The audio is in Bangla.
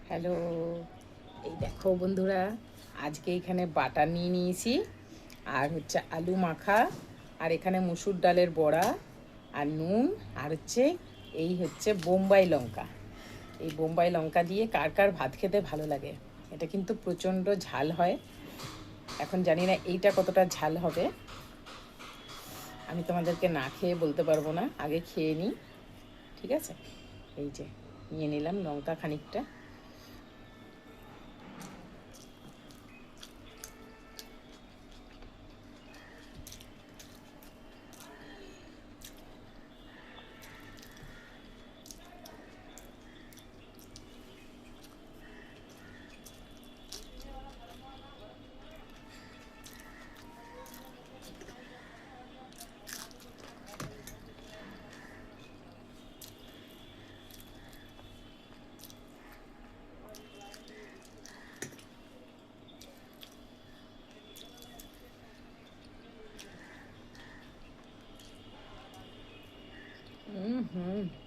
হ্যালো, এই দেখো বন্ধুরা, আজকে এখানে বাটার নিয়ে নিয়েছি আর হচ্ছে আলু মাখা, আর এখানে মুসুর ডালের বড়া আর নুন, আর হচ্ছে এই হচ্ছে বোম্বাই লঙ্কা। এই বোম্বাই লঙ্কা দিয়ে কার কার ভাত খেতে ভালো লাগে। এটা কিন্তু প্রচণ্ড ঝাল হয়। এখন জানি না এইটা কতটা ঝাল হবে, আমি তোমাদেরকে না খেয়ে বলতে পারবো না, আগে খেয়ে নিই। ঠিক আছে, এই যে নিয়ে নিলাম লঙ্কা খানিকটা। হুম হুম